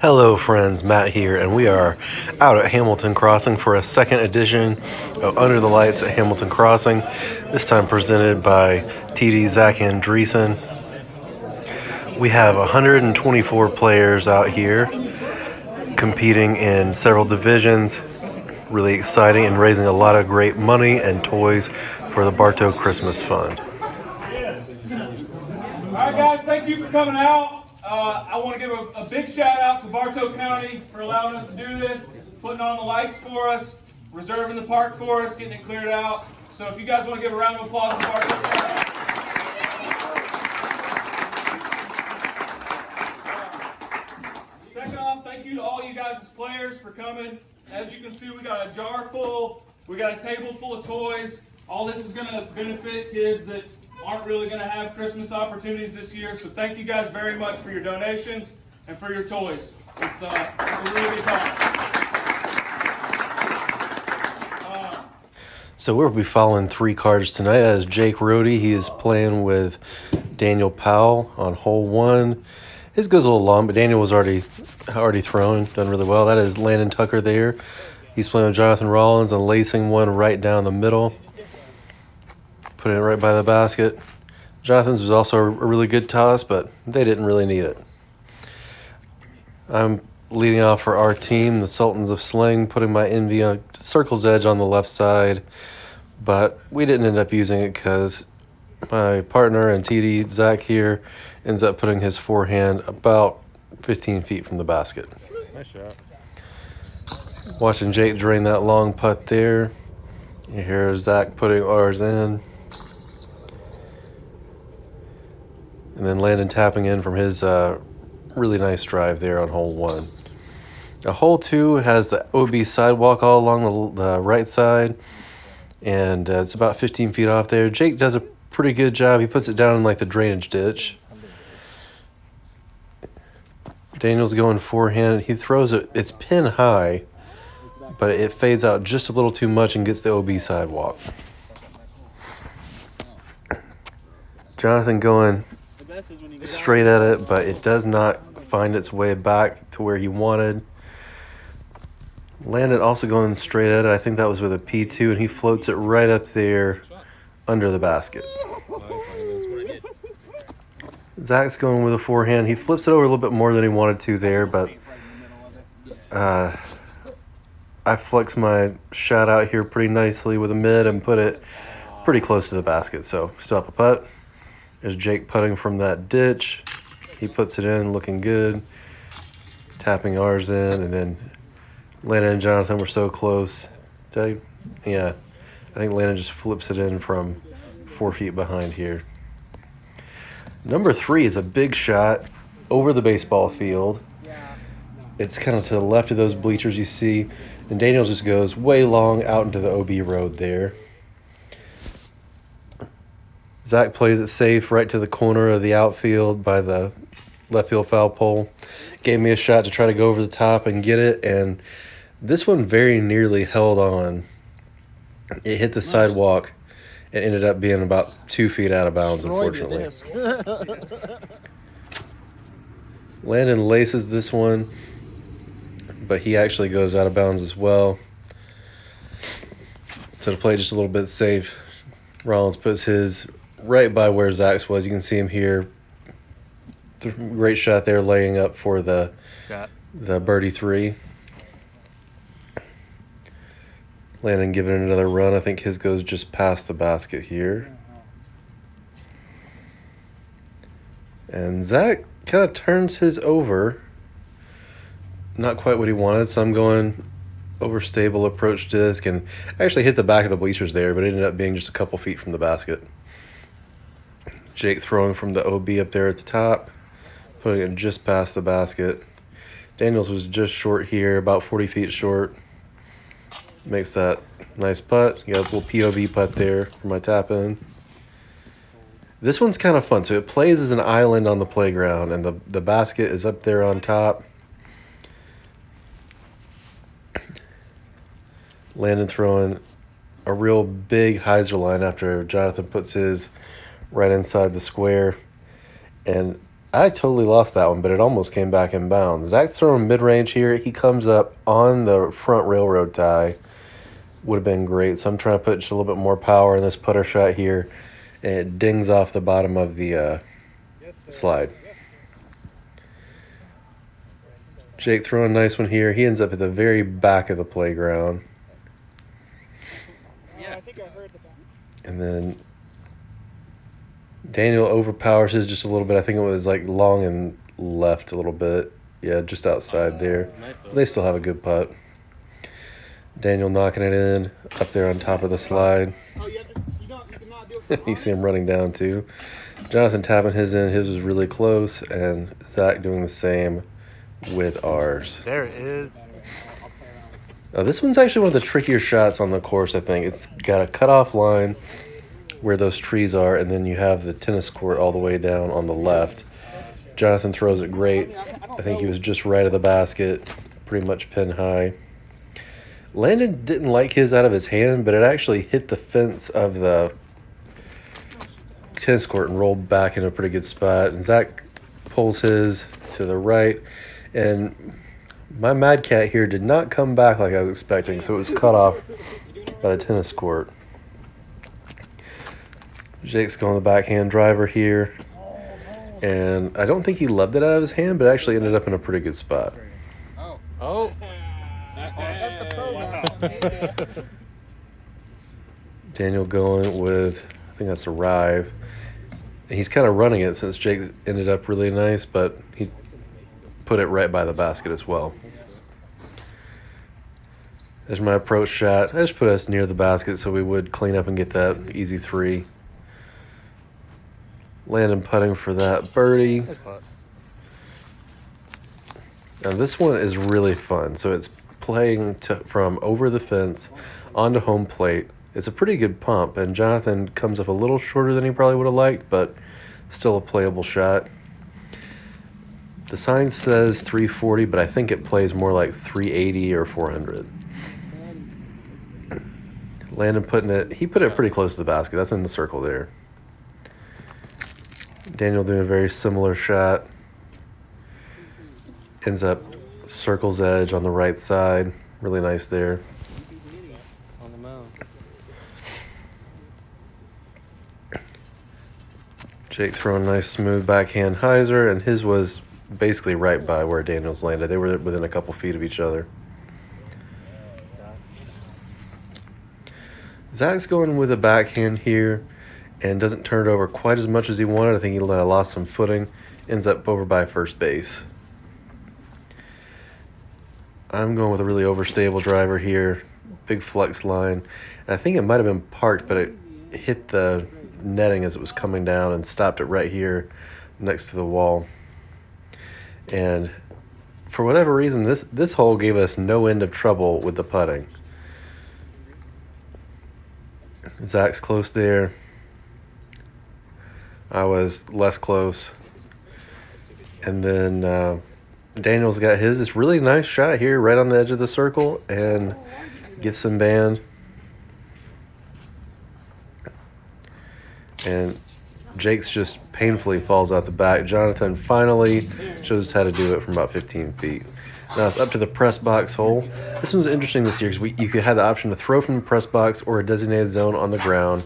Hello friends, Matt here, and we are out at Hamilton Crossing for a second edition of Under the Lights at Hamilton Crossing, this time presented by TD Zach Andreessen. We have 124 players out here competing in several divisions, really exciting and raising a lot of great money and toys for the Bartow Christmas Fund. All right, guys, thank you for coming out. I want to give a big shout out to Bartow County for allowing us to do this, putting on the lights for us, reserving the park for us, getting it cleared out. So if you guys want to give a round of applause to Bartow County. Second off, thank you to all you guys as players for coming. As you can see, we got a jar full, we got a table full of toys. All this is going to benefit kids that aren't really going to have Christmas opportunities this year. So thank you guys very much for your donations and for your toys. It's a really big time. So we'll be following three cards tonight. That is Jake Rohde. He is playing with Daniel Powell on hole one. His goes a little long, but Daniel was already thrown, done really well. That is Landon Tucker there. He's playing with Jonathan Rollins and lacing one right down the middle. Putting it right by the basket. Jonathan's was also a really good toss, but they didn't really need it. I'm leading off for our team, the Sultans of Sling, putting my envy on Circle's Edge on the left side, but we didn't end up using it because my partner and TD, Zach here, ends up putting his forehand about 15 feet from the basket. Nice shot. Watching Jake drain that long putt there. You hear Zach putting ours in. And then Landon tapping in from his really nice drive there on hole one. Now, hole two has the OB sidewalk all along the right side, and it's about 15 feet off there. Jake does a pretty good job. He puts it down in like the drainage ditch. Daniel's going forehand. He throws it. It's pin high, but it fades out just a little too much and gets the OB sidewalk. Jonathan going straight at it, but it does not find its way back to where he wanted. Landon also going straight at it. I think that was with a P2, and he floats it right up there under the basket. Zach's going with a forehand. He flips it over a little bit more than he wanted to there, but I flex my shot out here pretty nicely with a mid and put it pretty close to the basket. So stop a putt. There's Jake putting from that ditch. He puts it in, looking good. Tapping ours in, and then Landon and Jonathan were so close. Yeah, I think Landon just flips it in from 4 feet behind here. Number three is a big shot over the baseball field. It's kind of to the left of those bleachers you see, and Daniel just goes way long out into the OB road there. Zach plays it safe right to the corner of the outfield by the left field foul pole. Gave me a shot to try to go over the top and get it, and this one very nearly held on. It hit the sidewalk and ended up being about 2 feet out of bounds, unfortunately. Landon laces this one, but he actually goes out of bounds as well. So to play just a little bit safe, Rollins puts his right by where Zach's was. You can see him here. Great shot there, laying up for the birdie three. Landon giving it another run. I think his goes just past the basket here. And Zach kind of turns his over. Not quite what he wanted, so I'm going over stable approach disc, and actually hit the back of the bleachers there, but it ended up being just a couple feet from the basket. Jake throwing from the OB up there at the top, putting it just past the basket. Daniels was just short here, about 40 feet short. Makes that nice putt. You got a little POV putt there for my tap in. This one's kind of fun. So it plays as an island on the playground, and the basket is up there on top. Landon throwing a real big hyzer line after Jonathan puts his right inside the square. And I totally lost that one, but it almost came back in bounds. Zach's throwing mid-range here. He comes up on the front railroad tie. Would have been great. So I'm trying to put just a little bit more power in this putter shot here. And it dings off the bottom of the slide. Jake throwing a nice one here. He ends up at the very back of the playground. Yeah, I think I heard the back. And then Daniel overpowers his just a little bit. I think it was like long and left a little bit. Yeah, just outside there. Nice. But they still have a good putt. Daniel knocking it in up there on top of the slide. Oh, you cannot do it. You see him running down too. Jonathan tapping his in. His was really close. And Zach doing the same with ours. There it is. This one's actually one of the trickier shots on the course, I think. It's got a cutoff line where those trees are, and then you have the tennis court all the way down on the left. Jonathan throws it great. I think he was just right of the basket, pretty much pin high. Landon didn't like his out of his hand, but it actually hit the fence of the tennis court and rolled back in a pretty good spot. And Zach pulls his to the right, and my Mad Cat here did not come back like I was expecting, so it was cut off by the tennis court. Jake's going the backhand driver here, and I don't think he loved it out of his hand, but actually ended up in a pretty good spot. Oh. That's the pro now. Daniel going with, I think that's a Rive. And he's kind of running it since Jake ended up really nice, but he put it right by the basket as well. There's my approach shot. I just put us near the basket so we would clean up and get that easy three. Landon putting for that birdie. Now this one is really fun. So it's playing from over the fence onto home plate. It's a pretty good pump, and Jonathan comes up a little shorter than he probably would have liked, but still a playable shot. The sign says 340, but I think it plays more like 380 or 400. Landon he put it pretty close to the basket. That's in the circle there. Daniel doing a very similar shot. Ends up circle's edge on the right side. Really nice there. On the mound. Jake throwing a nice smooth backhand hyzer, and his was basically right by where Daniel's landed. They were within a couple feet of each other. Zach's going with a backhand here and doesn't turn it over quite as much as he wanted. I think he lost some footing. Ends up over by first base. I'm going with a really overstable driver here. Big flex line. And I think it might have been parked, but it hit the netting as it was coming down and stopped it right here next to the wall. And for whatever reason, this hole gave us no end of trouble with the putting. Zach's close there. I was less close. And then Daniel's got his. It's really nice shot here right on the edge of the circle and gets some band. And Jake's just painfully falls out the back. Jonathan finally shows us how to do it from about 15 feet. Now it's up to the press box hole. This one's interesting this year because you could have the option to throw from the press box or a designated zone on the ground.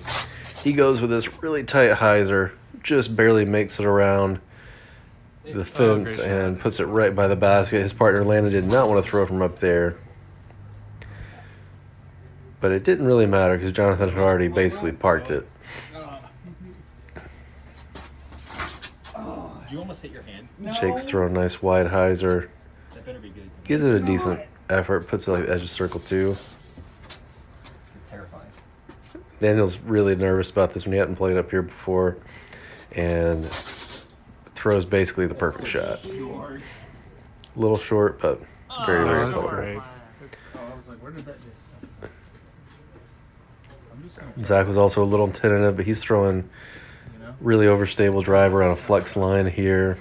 He goes with this really tight hyzer, just barely makes it around the fence and puts it right by the basket. His partner Landon did not want to throw from up there. But it didn't really matter because Jonathan had already basically parked it. Did you almost hit your hand? Jake's throwing a nice wide hyzer. That better be good. Gives it a decent effort. Puts it like the edge of circle two. It's terrifying. Daniel's really nervous about this one. He hadn't played up here before. And throws basically the perfect shot. A little short, but very, very that's close. great. I was like, where did that just go? I'm just gonna Zach was also a little tentative, but he's throwing really overstable driver on a flex line here.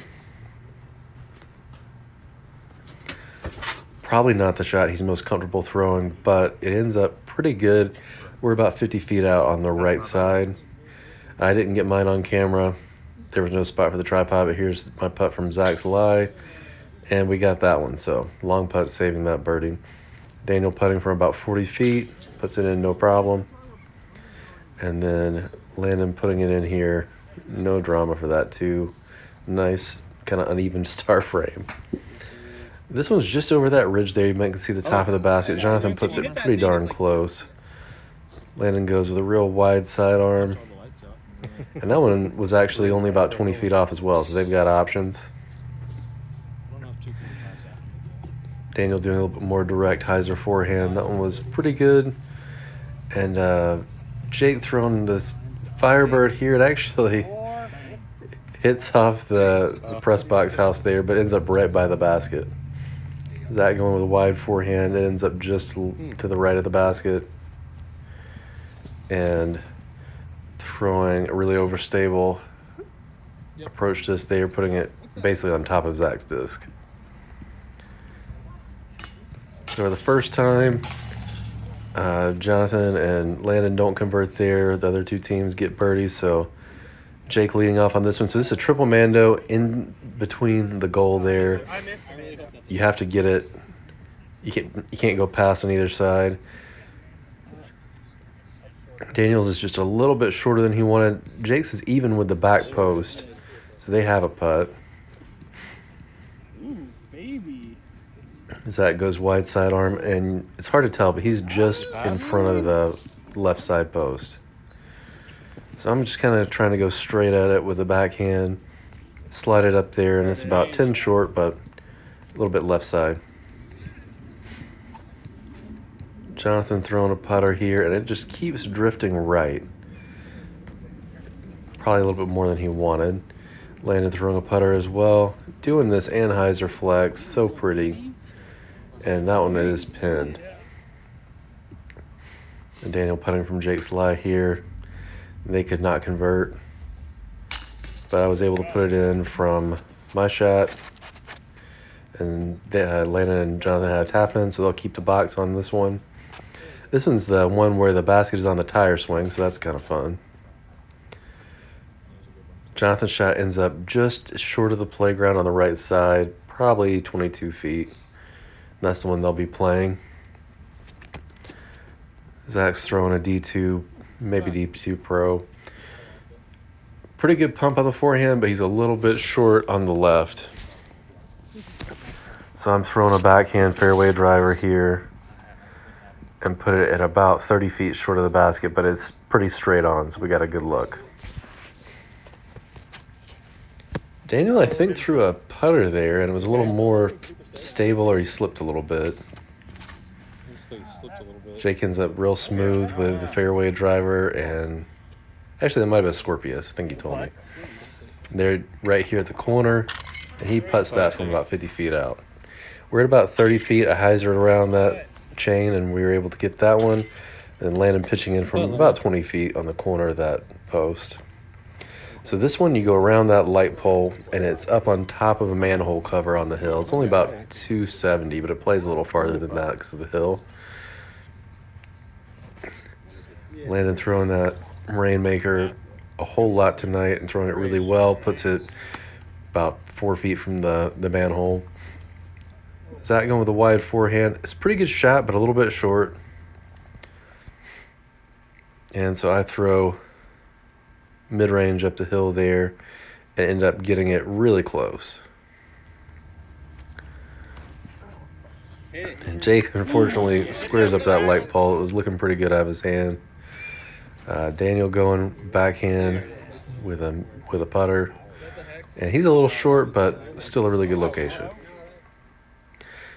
Probably not the shot he's most comfortable throwing, but it ends up pretty good. We're about 50 feet out on the right side. I didn't get mine on camera. there was no spot for the tripod, but here's my putt from Zach's lie, and we got that one. So long putt saving that birdie. Daniel putting from about 40 feet, puts it in no problem. And then Landon putting it in here, no drama for that too. Nice kind of uneven star frame. This one's just over that ridge there. You might can see the top of the basket. Jonathan puts it pretty darn close. Landon goes with a real wide sidearm. And that one was actually only about 20 feet off as well, so they've got options. Daniel doing a little bit more direct hyzer forehand. That one was pretty good. And Jake throwing this Firebird here. It actually hits off the press box house there, but ends up right by the basket. Zach going with a wide forehand. It ends up just to the right of the basket. And throwing a really overstable approach to this there, putting it basically on top of Zach's disc. So for the first time, Jonathan and Landon don't convert there. The other two teams get birdies, so Jake leading off on this one. So this is a triple mando in between the goal there. You have to get it. You can't go past on either side. Daniel's is just a little bit shorter than he wanted. Jake's is even with the back post, so they have a putt. Ooh, baby. Zach goes wide sidearm, and it's hard to tell, but he's just in front of the left side post. So I'm just kind of trying to go straight at it with the backhand, slide it up there, and it's about 10 short, but a little bit left side. Jonathan throwing a putter here, and it just keeps drifting right. Probably a little bit more than he wanted. Landon throwing a putter as well. Doing this Anheuser flex, so pretty. And that one is pinned. And Daniel putting from Jake's lie here. They could not convert. But I was able to put it in from my shot. And Landon and Jonathan had a tap in, so they'll keep the box on this one. This one's the one where the basket is on the tire swing, so that's kind of fun. Jonathan's shot ends up just short of the playground on the right side, probably 22 feet. And that's the one they'll be playing. Zach's throwing a D2, maybe D2 Pro. Pretty good pump on the forehand, but he's a little bit short on the left. So I'm throwing a backhand fairway driver here and put it at about 30 feet short of the basket, but it's pretty straight on, so we got a good look. Daniel, I think, threw a putter there, and it was a little more stable, or he slipped a little bit. Jake ends up real smooth with the fairway driver, and actually that might have been Scorpius, I think he told me. They're right here at the corner, and he putts that from about 50 feet out. We're at about 30 feet. I hyzered around that chain, and we were able to get that one. And Landon pitching in from about 20 feet on the corner of that post. So this one, you go around that light pole, and it's up on top of a manhole cover on the hill. It's only about 270, but it plays a little farther than that because of the hill. Landon throwing that Rainmaker a whole lot tonight and throwing it really well. Puts it about 4 feet from the manhole. Zach going with a wide forehand. It's a pretty good shot, but a little bit short. And so I throw mid-range up the hill there and end up getting it really close. And Jake, unfortunately, squares up that light pole. It was looking pretty good out of his hand. Daniel going backhand with a putter. And he's a little short, but still a really good location.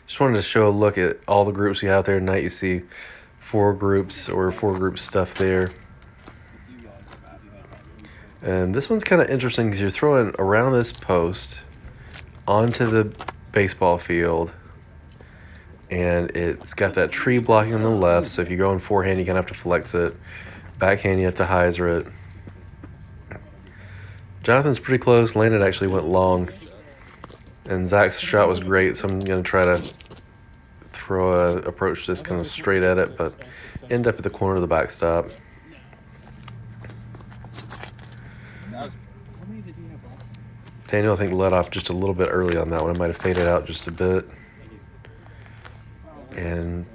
Just wanted to show a look at all the groups we have there tonight. You see four group stuff there. And this one's kind of interesting because you're throwing around this post onto the baseball field. And it's got that tree blocking on the left. So if you're going forehand, you're going to have to flex it. Backhand, you have to hyzer it. Jonathan's pretty close. Landon actually went long. And Zach's shot was great, so I'm going to try to throw a approach this kind of straight at it, but end up at the corner of the backstop. How many did he have Daniel, I think, let off just a little bit early on that one. It might have faded out just a bit. And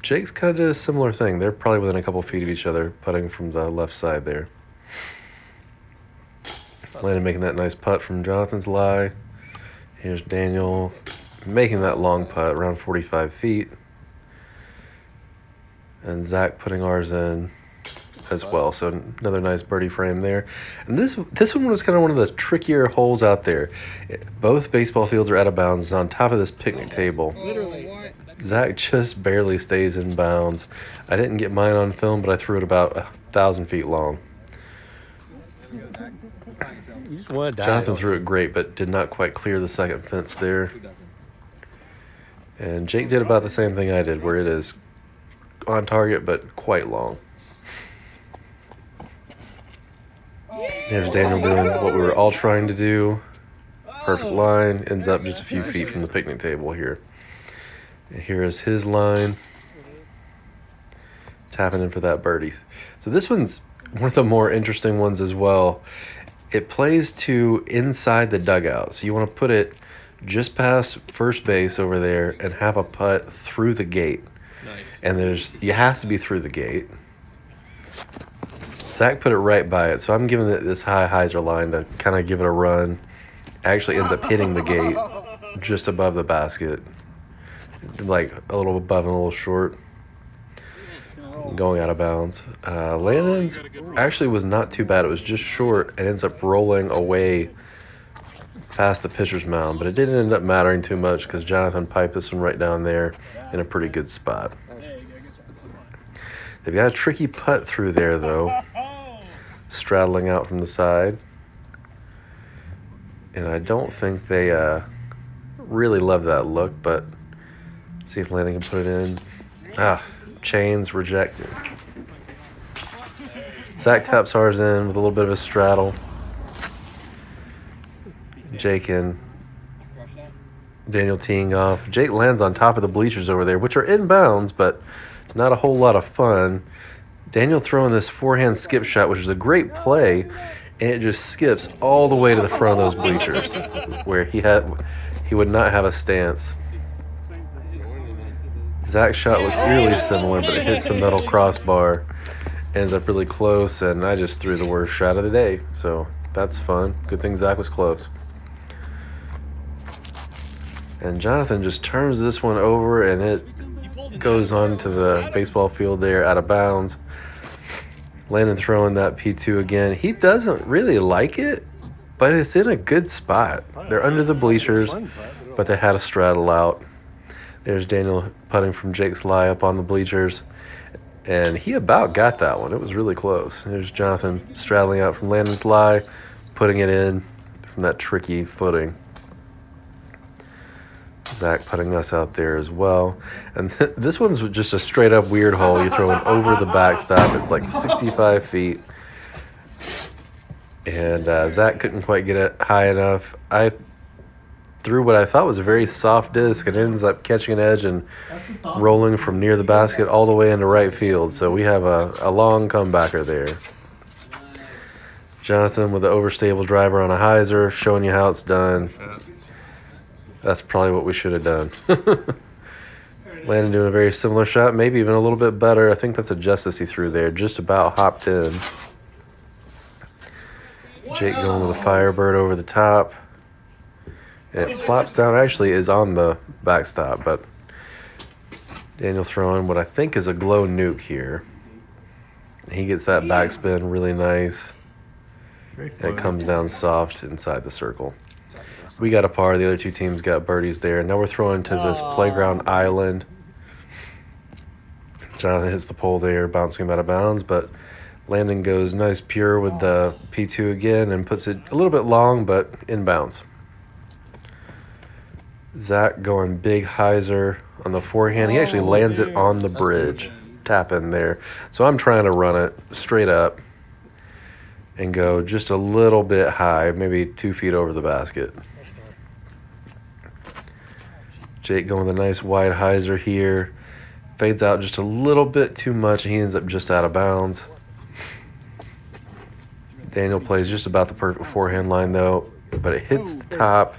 Jake's kind of did a similar thing. They're probably within a couple feet of each other, putting from the left side there. Landon making that nice putt from Jonathan's lie. Here's Daniel making that long putt around 45 feet. And Zach putting ours in as well. So another nice birdie frame there. And this one was kind of one of the trickier holes out there. Both baseball fields are out of bounds. It's on top of this picnic table. Literally. Zach just barely stays in bounds. I didn't get mine on film, but I threw it about 1,000 feet long. You just want to die. Jonathan threw it great, but did not quite clear the second fence there. And Jake did about the same thing I did, where it is on target, but quite long. There's Daniel doing what we were all trying to do. Perfect line, ends up just a few feet from the picnic table here. And here is his line. Tapping in for that birdie. So this one's one of the more interesting ones as well. It plays to inside the dugout. So you want to put it just past first base over there and have a putt through the gate. Nice. And it has to be through the gate. Zach put it right by it, so I'm giving it this high hyzer line to kind of give it a run. Actually ends up hitting the gate just above the basket. Like a little above and a little short. Going out of bounds. Landon's actually was not too bad. It was just short and ends up rolling away past the pitcher's mound. But it didn't end up mattering too much because Jonathan piped this one right down there in a pretty good spot. They've got a tricky putt through there, though. Straddling out from the side. And I don't think they really love that look, but see if Landon can put it in. Chains rejected. Zach taps ours in with a little bit of a straddle. Jake and Daniel teeing off. Jake lands on top of the bleachers over there, which are in bounds, but not a whole lot of fun. Daniel throwing this forehand skip shot, which is a great play, and it just skips all the way to the front of those bleachers, where he would not have a stance. Zach's shot looks eerily similar, but it hits the metal crossbar, ends up really close, and I just threw the worst shot of the day. So that's fun. Good thing Zach was close. And Jonathan just turns this one over, and it goes on to the baseball field there out of bounds. Landon throwing that P2 again. He doesn't really like it, but it's in a good spot. They're under the bleachers, but they had a straddle out. There's Daniel putting from Jake's lie up on the bleachers. And he about got that one. It was really close. There's Jonathan straddling out from Landon's lie, putting it in from that tricky footing. Zach putting us out there as well. And this one's just a straight up weird hole. You're throwing over the backstop. It's like 65 feet. And Zach couldn't quite get it high enough. I threw what I thought was a very soft disc and ends up catching an edge and rolling from near the basket all the way into right field. So we have a long comebacker there. Jonathan with the overstable driver on a hyzer, showing you how it's done. That's probably what we should have done. Landon doing a very similar shot, maybe even a little bit better. I think that's a justice he threw there, just about hopped in. Jake going with a Firebird over the top. And it plops down, actually is on the backstop, but Daniel throwing what I think is a glow nuke here. He gets that backspin really nice. And it comes down soft inside the circle. We got a par. The other two teams got birdies there. Now we're throwing to this playground island. Jonathan hits the pole there, bouncing him out of bounds, but Landon goes nice pure with the P2 again and puts it a little bit long, but in bounds. Zach going big hyzer on the forehand. He actually lands it on the bridge. Tap in there. So I'm trying to run it straight up and go just a little bit high, maybe 2 feet over the basket. Jake going with a nice wide hyzer here. Fades out just a little bit too much, and he ends up just out of bounds. Daniel plays just about the perfect forehand line, though. but it hits the top,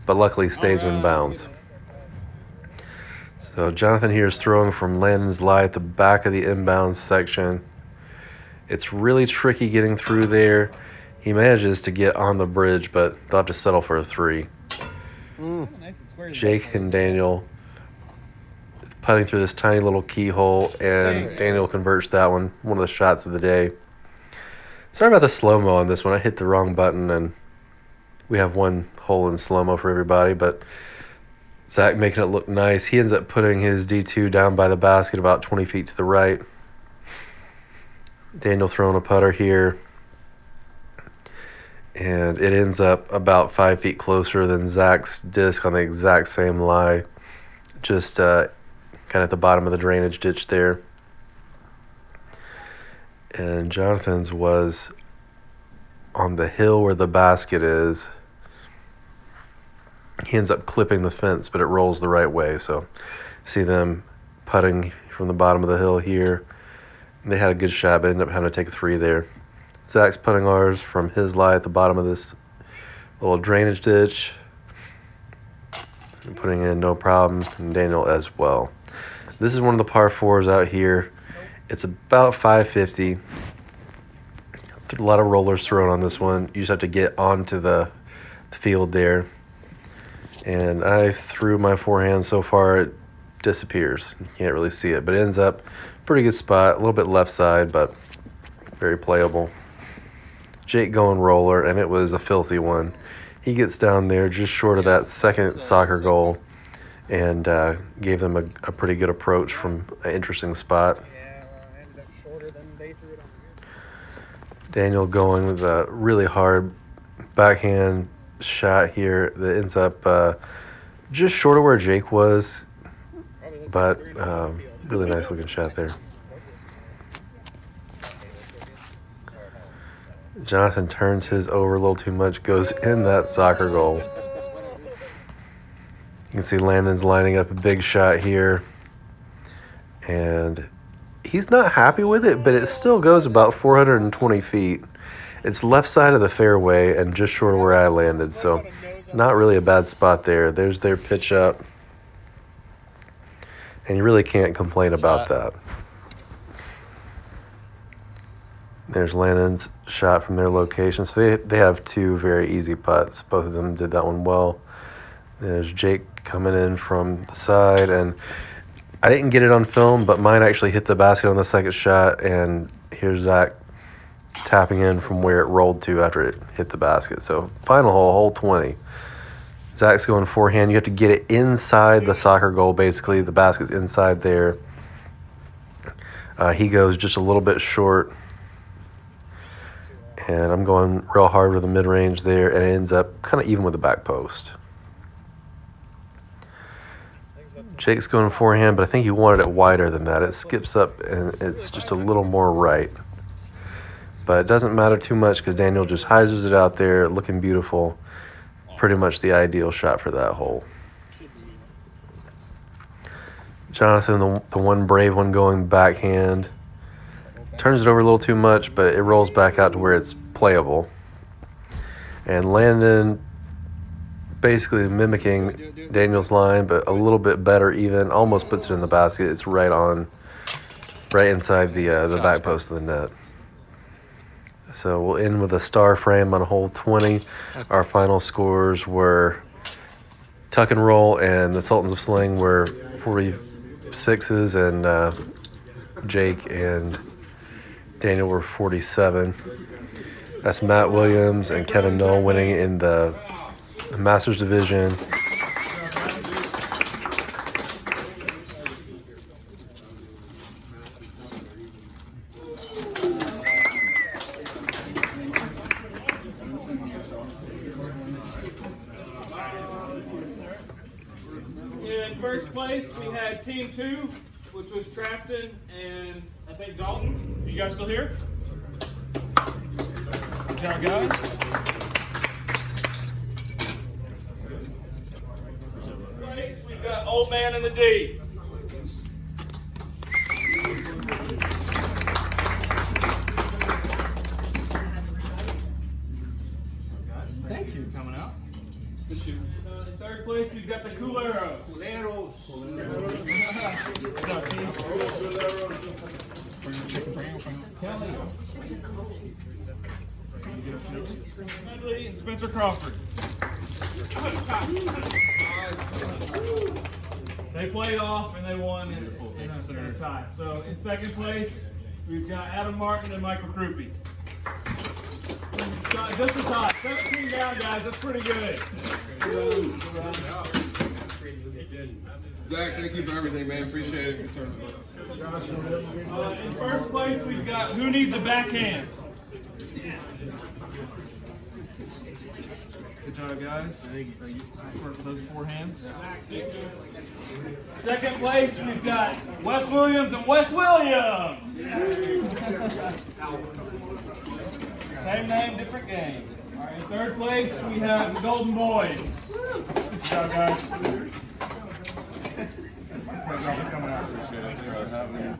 but luckily stays in bounds. So Jonathan here is throwing from Landon's lie at the back of the inbound section. It's really tricky getting through there. He manages to get on the bridge, but they'll have to settle for a 3. Jake and Daniel putting through this tiny little keyhole, and Daniel converts that one of the shots of the day. Sorry about the slow-mo on this one. I hit the wrong button, and we have one hole in slow-mo for everybody, but Zach making it look nice. He ends up putting his D2 down by the basket about 20 feet to the right. Daniel throwing a putter here, and it ends up about 5 feet closer than Zach's disc on the exact same lie, just kind of at the bottom of the drainage ditch there. And Jonathan's was on the hill where the basket is. He ends up clipping the fence, but it rolls the right way. So see them putting from the bottom of the hill here. They had a good shot, but ended up having to take a 3 there. Zach's putting ours from his lie at the bottom of this little drainage ditch. And putting in no problem, and Daniel as well. This is one of the par 4s out here. It's about 550. A lot of rollers thrown on this one. You just have to get onto the field there. And I threw my forehand so far it disappears. You can't really see it, but it ends up pretty good spot. A little bit left side, but very playable. Jake going roller, and it was a filthy one. He gets down there just short of that second soccer goal, and gave them a pretty good approach from an interesting spot. Daniel going with a really hard backhand shot here that ends up just short of where Jake was, but really nice looking shot there. Jonathan turns his over a little too much, goes in that soccer goal. You can see Landon's lining up a big shot here, and he's not happy with it, but it still goes about 420 feet. It's left side of the fairway and just short of where I landed, so not really a bad spot there. There's their pitch up, and you really can't complain about that. There's Landon's shot from their location. So they have 2 very easy putts. Both of them did that one well. There's Jake coming in from the side, and I didn't get it on film, but mine actually hit the basket on the second shot, and here's Zach tapping in from where it rolled to after it hit the basket. So final hole, hole 20. Zach's going forehand. You have to get it inside the soccer goal, basically. The basket's inside there. He goes just a little bit short, and I'm going real hard with the mid-range there, and it ends up kind of even with the back post. Jake's going forehand, but I think he wanted it wider than that. It skips up, and it's just a little more right. But it doesn't matter too much because Daniel just hyzers it out there, looking beautiful. Pretty much the ideal shot for that hole. Jonathan, the one brave one, going backhand. Turns it over a little too much, but it rolls back out to where it's playable. And Landon basically mimicking Daniel's line, but a little bit better even. Almost puts it in the basket. It's right inside the back post of the net. So we'll end with a star frame on hole 20. Our final scores were Tuck and Roll and the Sultans of Sling were 46s, and Jake and Daniel were 47. That's Matt Williams and Kevin Knoll winning in the Masters division. In first place, we had Team 2, which was Trafton and I think Dalton. Are you guys still here? Good job, guys. Place, we've got Old Man in the D. Thank you. we've got the Culeros. Kelly. Medley and Spencer Crawford. They played off and they won in a tie. So in second place, we've got Adam Martin and Michael Krupe. Just as hot. 17 down, guys. That's pretty good. Zach, thank you for everything, man. Appreciate it. In first place, we've got Who Needs a Backhand? Good job, guys. Work with those four hands. Second place, we've got Wes Williams and Wes Williams. Same name, different game. All right, in third place, we have the Golden Boys. Good job, guys.